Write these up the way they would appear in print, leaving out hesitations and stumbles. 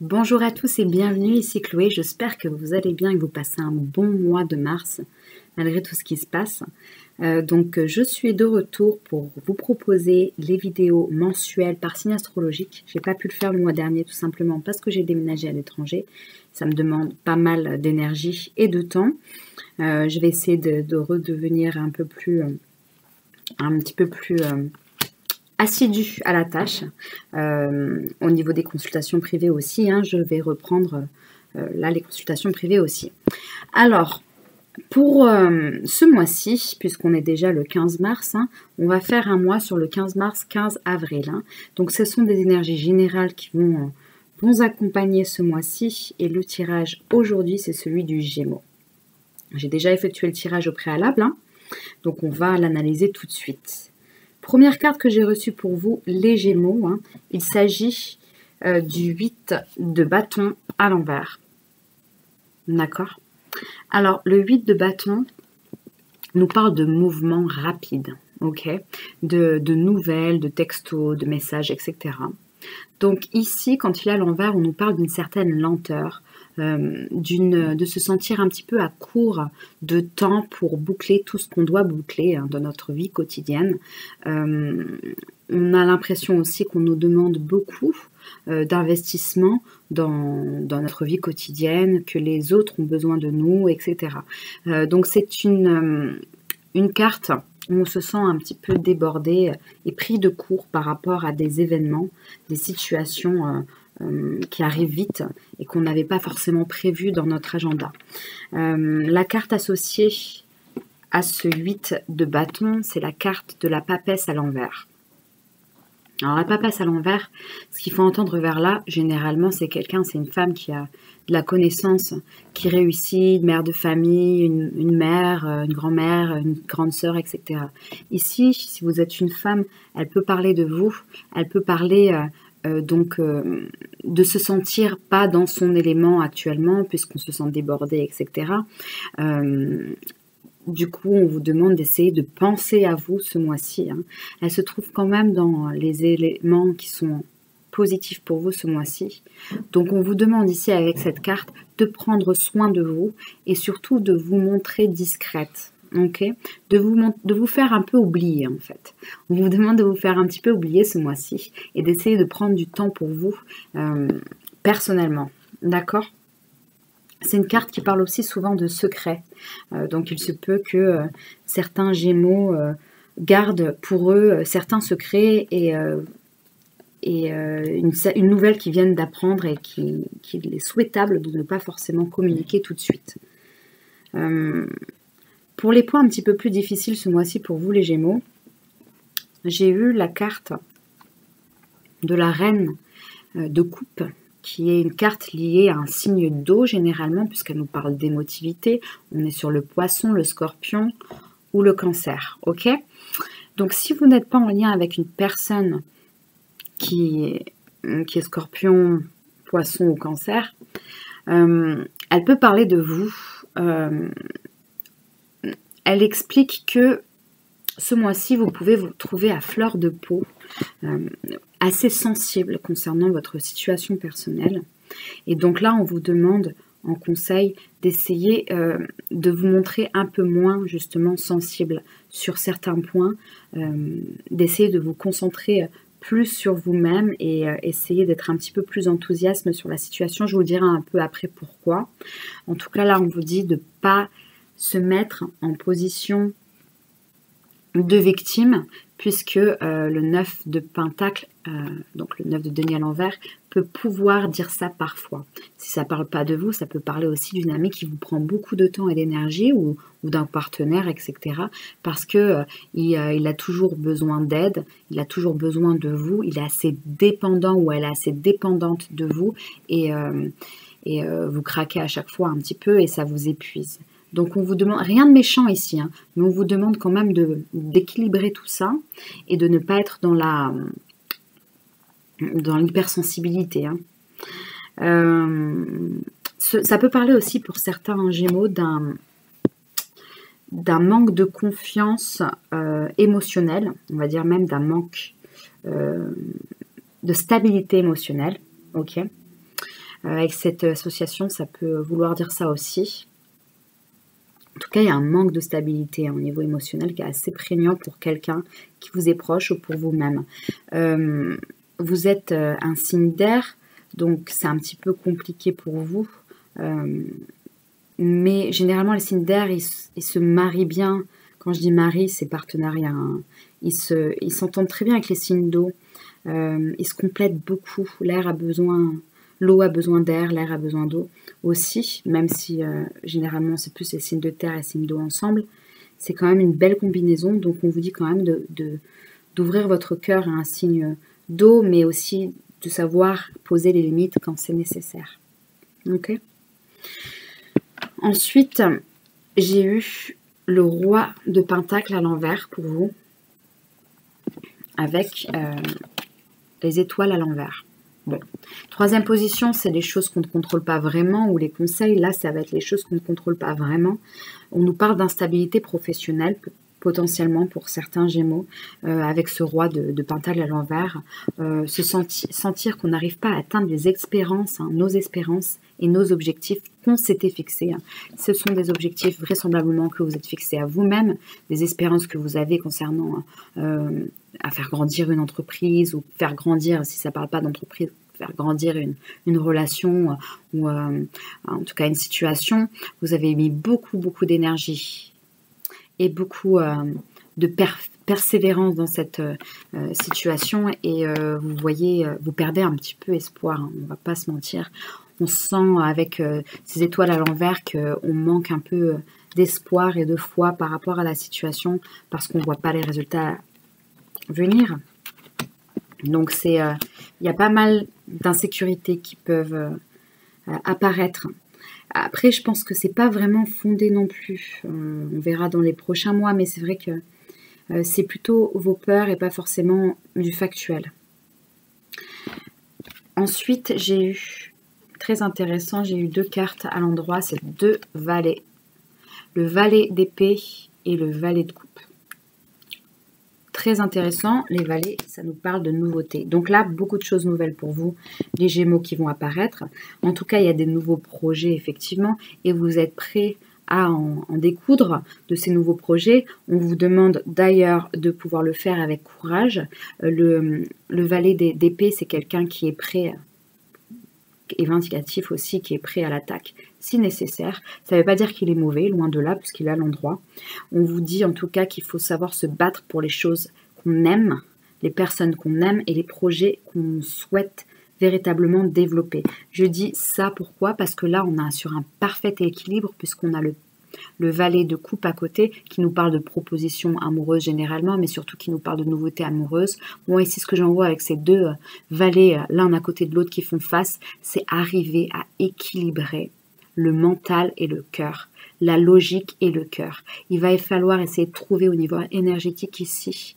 Bonjour à tous et bienvenue, ici Chloé, j'espère que vous allez bien et que vous passez un bon mois de mars malgré tout ce qui se passe. Je suis de retour pour vous proposer les vidéos mensuelles par signe astrologique. J'ai pas pu le faire le mois dernier tout simplement parce que j'ai déménagé à l'étranger. Ça me demande pas mal d'énergie et de temps. Je vais essayer de redevenir un petit peu plus assidue à la tâche. Au niveau des consultations privées aussi, je vais reprendre là les consultations privées aussi. Alors, pour ce mois-ci, puisqu'on est déjà le 15 mars, on va faire un mois sur le 15 mars, 15 avril. Donc, ce sont des énergies générales qui vont accompagner ce mois-ci. Et le tirage aujourd'hui, c'est celui du Gémeaux. J'ai déjà effectué le tirage au préalable, donc on va l'analyser tout de suite. Première carte que j'ai reçue pour vous, les Gémeaux. Il s'agit du 8 de bâton à l'envers. D'accord? Alors, le 8 de bâton nous parle de mouvements rapides, ok? De nouvelles, de textos, de messages, etc. Donc ici, quand il est à l'envers, on nous parle d'une certaine lenteur, de se sentir un petit peu à court de temps pour boucler tout ce qu'on doit boucler dans notre vie quotidienne. On a l'impression aussi qu'on nous demande beaucoup d'investissement dans notre vie quotidienne, que les autres ont besoin de nous, etc. Donc c'est une carte où on se sent un petit peu débordé et pris de court par rapport à des événements, des situations qui arrivent vite et qu'on n'avait pas forcément prévues dans notre agenda. La carte associée à ce 8 de bâton, c'est la carte de la papesse à l'envers. Alors la papesse à l'envers, ce qu'il faut entendre vers là, généralement c'est une femme qui a de la connaissance, qui réussit, une mère de famille, une mère, une grand-mère, une grande sœur, etc. Ici, si vous êtes une femme, elle peut parler de vous, elle peut parler de se sentir pas dans son élément actuellement, puisqu'on se sent débordé, etc. Du coup, on vous demande d'essayer de penser à vous ce mois-ci. Elle se trouve quand même dans les éléments qui sont positifs pour vous ce mois-ci. Donc, on vous demande ici avec cette carte de prendre soin de vous et surtout de vous montrer discrète. Ok, de vous faire un peu oublier en fait. On vous demande de vous faire un petit peu oublier ce mois-ci et d'essayer de prendre du temps pour vous personnellement. D'accord ? C'est une carte qui parle aussi souvent de secrets. Donc il se peut que certains Gémeaux gardent pour eux certains secrets et une nouvelle qu'ils viennent d'apprendre et qu'il est souhaitable de ne pas forcément communiquer tout de suite. Pour les points un petit peu plus difficiles ce mois-ci pour vous les Gémeaux, j'ai eu la carte de la reine de coupe, qui est une carte liée à un signe d'eau généralement, puisqu'elle nous parle d'émotivité. On est sur le poisson, le scorpion ou le cancer, ok? Donc si vous n'êtes pas en lien avec une personne qui est scorpion, poisson ou cancer, elle peut parler de vous. Elle explique que ce mois-ci, vous pouvez vous trouver à fleur de peau, assez sensible concernant votre situation personnelle. Et donc là, on vous demande en conseil d'essayer de vous montrer un peu moins justement sensible sur certains points, d'essayer de vous concentrer plus sur vous-même et essayer d'être un petit peu plus enthousiaste sur la situation. Je vous dirai un peu après pourquoi. En tout cas, là, on vous dit de ne pas se mettre en position de victime, puisque le 9 de Pentacle, donc le 9 de denier à l'envers, peut pouvoir dire ça parfois. Si ça ne parle pas de vous, ça peut parler aussi d'une amie qui vous prend beaucoup de temps et d'énergie ou d'un partenaire, etc. Parce que il a toujours besoin d'aide, il a toujours besoin de vous, il est assez dépendant ou elle est assez dépendante de vous et vous craquez à chaque fois un petit peu et ça vous épuise. Donc on vous demande, rien de méchant ici, mais on vous demande quand même d'équilibrer tout ça et de ne pas être dans l'hypersensibilité. Ça peut parler aussi pour certains Gémeaux d'un manque de confiance émotionnelle, on va dire même d'un manque de stabilité émotionnelle, ok. Avec cette association, ça peut vouloir dire ça aussi. En tout cas, il y a un manque de stabilité au niveau émotionnel qui est assez prégnant pour quelqu'un qui vous est proche ou pour vous-même. Vous êtes un signe d'air, donc c'est un petit peu compliqué pour vous. Mais généralement, les signes d'air, ils se marient bien. Quand je dis mari, c'est partenariat. Hein. Ils s'entendent très bien avec les signes d'eau. Ils se complètent beaucoup. L'air a besoin... L'eau a besoin d'air, l'air a besoin d'eau aussi, même si généralement c'est plus les signes de terre et les signes d'eau ensemble. C'est quand même une belle combinaison, donc on vous dit quand même d'ouvrir votre cœur à un signe d'eau, mais aussi de savoir poser les limites quand c'est nécessaire. Ok. Ensuite, j'ai eu le roi de Pentacle à l'envers pour vous, avec les étoiles à l'envers. Bon. Troisième position, c'est les choses qu'on ne contrôle pas vraiment, ou les conseils. Là, ça va être les choses qu'on ne contrôle pas vraiment. On nous parle d'instabilité professionnelle, potentiellement pour certains Gémeaux, avec ce roi de Pentacle à l'envers. Sentir qu'on n'arrive pas à atteindre les espérances, hein, nos espérances et nos objectifs qu'on s'était fixés. Hein. Ce sont des objectifs vraisemblablement que vous êtes fixés à vous-même, des espérances que vous avez concernant à faire grandir une entreprise ou faire grandir, si ça ne parle pas d'entreprise, faire grandir une relation ou en tout cas une situation. Vous avez mis beaucoup d'énergie et beaucoup de persévérance dans cette situation et vous voyez, vous perdez un petit peu espoir, hein, on ne va pas se mentir. On sent avec ces étoiles à l'envers qu'on manque un peu d'espoir et de foi par rapport à la situation parce qu'on ne voit pas les résultats venir. Donc il y a pas mal d'insécurités qui peuvent apparaître. Après, je pense que c'est pas vraiment fondé non plus. On verra dans les prochains mois, mais c'est vrai que c'est plutôt vos peurs et pas forcément du factuel. Ensuite, j'ai eu, très intéressant, j'ai eu deux cartes à l'endroit, c'est deux valets. Le valet d'épée et le valet de coupe. Très intéressant, les valets, ça nous parle de nouveautés. Donc là, beaucoup de choses nouvelles pour vous, les Gémeaux qui vont apparaître. En tout cas, il y a des nouveaux projets, effectivement, et vous êtes prêts à en découdre de ces nouveaux projets. On vous demande d'ailleurs de pouvoir le faire avec courage. Le valet d'épée, c'est quelqu'un qui est prêt, et vindicatif aussi, qui est prêt à l'attaque si nécessaire. Ça ne veut pas dire qu'il est mauvais, loin de là, puisqu'il a l'endroit. On vous dit en tout cas qu'il faut savoir se battre pour les choses qu'on aime, les personnes qu'on aime et les projets qu'on souhaite véritablement développer. Je dis ça pourquoi? Parce que là, on a sur un parfait équilibre, puisqu'on a le valet de coupe à côté qui nous parle de propositions amoureuses généralement, mais surtout qui nous parle de nouveautés amoureuses. Moi ici, ce que j'en vois avec ces deux valets l'un à côté de l'autre qui font face, c'est arriver à équilibrer le mental et le cœur, la logique et le cœur. Il va falloir essayer de trouver au niveau énergétique ici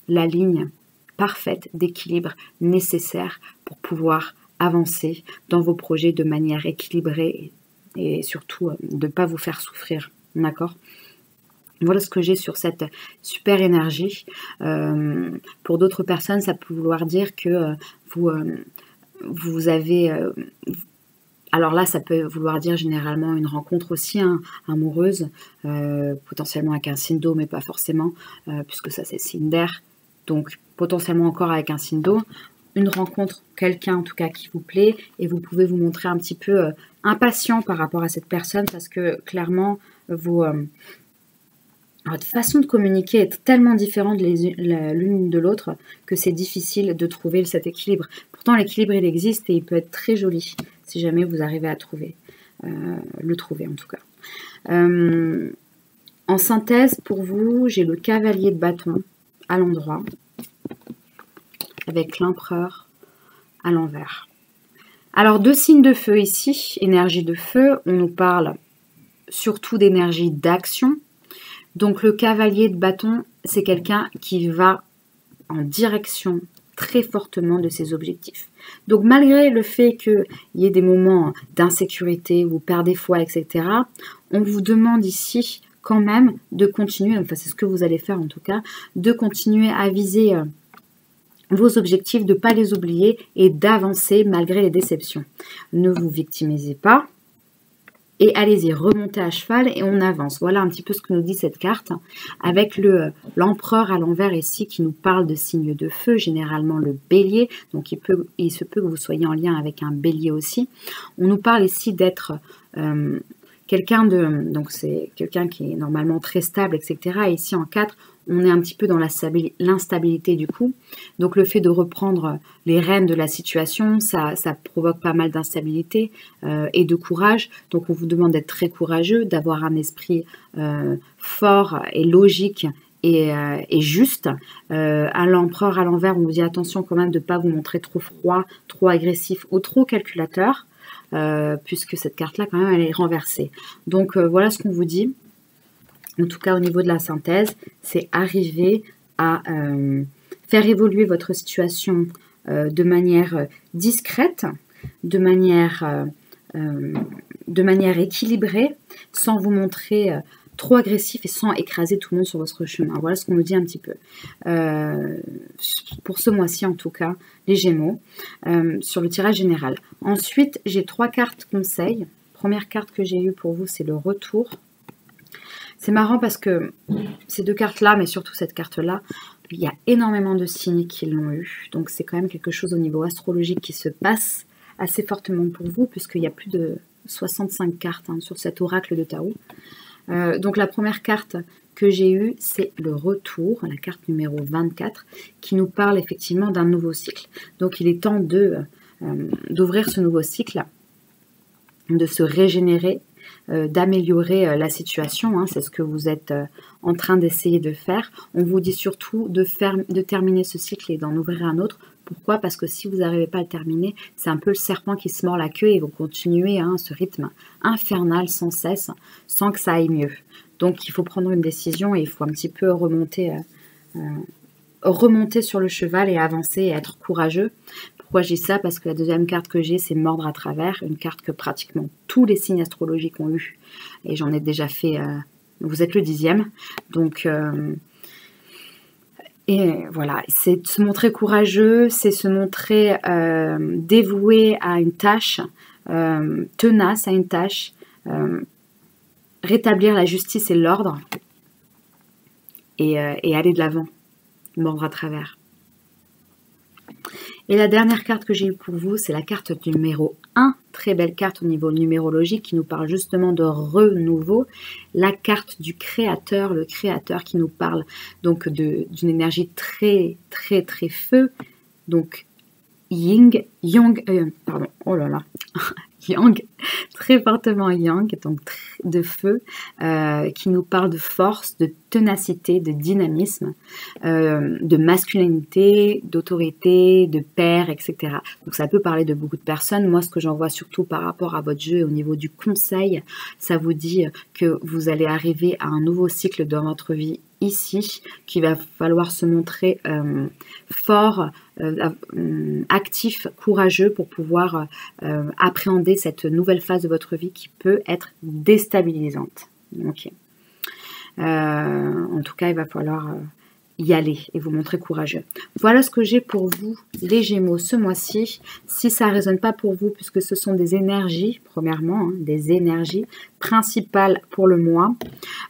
la ligne parfaite d'équilibre nécessaire pour pouvoir avancer dans vos projets de manière équilibrée et surtout de ne pas vous faire souffrir, d'accord? Voilà ce que j'ai sur cette super énergie. Pour d'autres personnes, ça peut vouloir dire que vous avez... alors là, ça peut vouloir dire généralement une rencontre aussi amoureuse, potentiellement avec un signe d'eau, mais pas forcément, puisque ça c'est signe d'air. Donc potentiellement encore avec un signe d'eau. Une rencontre, quelqu'un en tout cas qui vous plaît, et vous pouvez vous montrer un petit peu impatient par rapport à cette personne, parce que clairement, votre façon de communiquer est tellement différente l'une de l'autre que c'est difficile de trouver cet équilibre. Pourtant, l'équilibre, il existe et il peut être très joli, si jamais vous arrivez à le trouver en tout cas. En synthèse, pour vous, j'ai le cavalier de bâton à l'endroit, avec l'empereur à l'envers. Alors, deux signes de feu ici, énergie de feu, on nous parle surtout d'énergie d'action. Donc, le cavalier de bâton, c'est quelqu'un qui va en direction très fortement de ses objectifs. Donc, malgré le fait qu'il y ait des moments d'insécurité, vous perdez foi, etc., on vous demande ici quand même de continuer, enfin c'est ce que vous allez faire en tout cas, de continuer à viser vos objectifs, de ne pas les oublier et d'avancer malgré les déceptions. Ne vous victimisez pas. Et allez-y, remontez à cheval et on avance. Voilà un petit peu ce que nous dit cette carte. Avec l'empereur à l'envers ici qui nous parle de signes de feu, généralement le bélier. Donc il se peut que vous soyez en lien avec un bélier aussi. On nous parle ici d'être quelqu'un donc c'est quelqu'un qui est normalement très stable, etc. Et ici en 4, on est un petit peu dans l'instabilité du coup. Donc le fait de reprendre les rênes de la situation, ça provoque pas mal d'instabilité et de courage. Donc on vous demande d'être très courageux, d'avoir un esprit fort et logique et juste. À l'empereur à l'envers, on vous dit attention quand même de ne pas vous montrer trop froid, trop agressif ou trop calculateur, puisque cette carte-là quand même elle est renversée. Donc voilà ce qu'on vous dit. En tout cas, au niveau de la synthèse, c'est arriver à faire évoluer votre situation de manière discrète, de manière équilibrée, sans vous montrer trop agressif et sans écraser tout le monde sur votre chemin. Voilà ce qu'on nous dit un petit peu. Pour ce mois-ci, en tout cas, les Gémeaux, sur le tirage général. Ensuite, j'ai 3 cartes conseils. Première carte que j'ai eue pour vous, c'est le retour. C'est marrant parce que ces 2 cartes-là, mais surtout cette carte-là, il y a énormément de signes qui l'ont eu. Donc c'est quand même quelque chose au niveau astrologique qui se passe assez fortement pour vous, puisqu'il y a plus de 65 cartes sur cet oracle de Tao. Donc la première carte que j'ai eue, c'est le retour, la carte numéro 24, qui nous parle effectivement d'un nouveau cycle. Donc il est temps d'ouvrir ce nouveau cycle, de se régénérer, d'améliorer la situation, c'est ce que vous êtes en train d'essayer de faire. On vous dit surtout de terminer ce cycle et d'en ouvrir un autre. Pourquoi? Parce que si vous n'arrivez pas à le terminer, c'est un peu le serpent qui se mord la queue et vous continuez ce rythme infernal sans cesse, sans que ça aille mieux. Donc il faut prendre une décision et il faut un petit peu remonter sur le cheval et avancer et être courageux. Pourquoi j'ai ça? Parce que la deuxième carte que j'ai, c'est mordre à travers, une carte que pratiquement tous les signes astrologiques ont eu. Et j'en ai déjà fait, vous êtes le 10e. Donc, et voilà, c'est se montrer courageux, c'est se montrer dévoué à une tâche, tenace à une tâche, rétablir la justice et l'ordre et aller de l'avant, mordre à travers. Et la dernière carte que j'ai eue pour vous, c'est la carte numéro 1. Très belle carte au niveau numérologique qui nous parle justement de renouveau. La carte du créateur, le créateur qui nous parle donc d'une énergie très, très, très feu. Donc, yang, très fortement yang, donc de feu, qui nous parle de force, de ténacité, de dynamisme, de masculinité, d'autorité, de père, etc. Donc ça peut parler de beaucoup de personnes. Moi, ce que j'en vois surtout par rapport à votre jeu et au niveau du conseil, ça vous dit que vous allez arriver à un nouveau cycle dans votre vie ici, qu'il va falloir se montrer fort, actif, courageux pour pouvoir appréhender cette nouvelle phase de votre vie qui peut être déstabilisante. Ok. En tout cas, il va falloir y aller et vous montrer courageux. Voilà ce que j'ai pour vous, les Gémeaux, ce mois-ci. Si ça ne résonne pas pour vous, puisque ce sont des énergies, premièrement, des énergies principales pour le mois,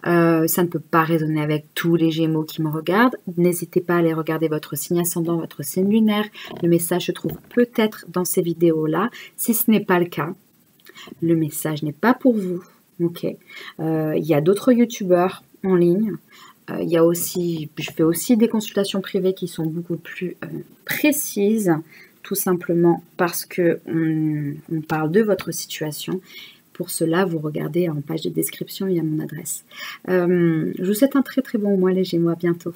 ça ne peut pas résonner avec tous les Gémeaux qui me regardent. N'hésitez pas à aller regarder votre signe ascendant, votre signe lunaire. Le message se trouve peut-être dans ces vidéos-là. Si ce n'est pas le cas, le message n'est pas pour vous. Ok. Il y a d'autres youtubeurs en ligne. Je fais aussi des consultations privées qui sont beaucoup plus précises, tout simplement parce que on parle de votre situation. Pour cela, vous regardez en page de description, il y a mon adresse. Je vous souhaite un très très bon mois les Gémeaux, à bientôt.